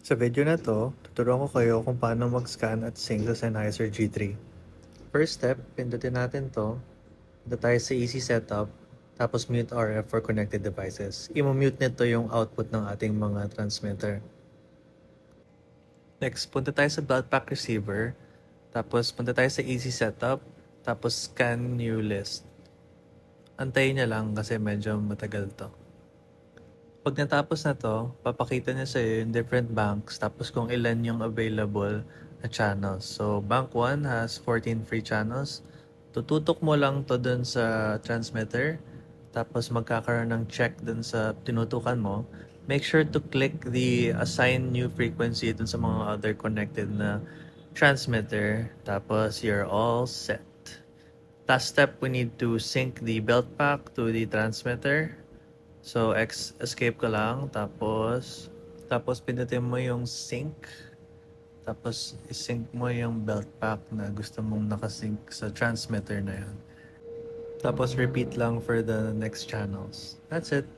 Sa video na to, tuturuan ko kayo kung paano mag-scan at sync sa Sennheiser G3. First step, pindutin natin to. Punta tayo sa Easy Setup, tapos Mute RF for connected devices. I-mute nito yung output ng ating mga transmitter. Next, punta tayo sa belt pack receiver, tapos punta tayo sa Easy Setup, tapos Scan New List. Antayin niya lang kasi medyo matagal to. Pag natapos na to, papakita niya sa'yo yung different banks tapos kung ilan yung available na channels. So, Bank 1 has 14 free channels. Tututok mo lang to dun sa transmitter tapos magkakaroon ng check dun sa tinutukan mo. Make sure to click the assign new frequency dun sa mga other connected na transmitter. Tapos, you're all set. Last step, we need to sync the belt pack to the transmitter. So, escape ka lang, tapos pindutin mo yung sync, tapos isync mo yung belt pack na gusto mong nakasync sa transmitter na yan. Tapos repeat lang for the next channels. That's it.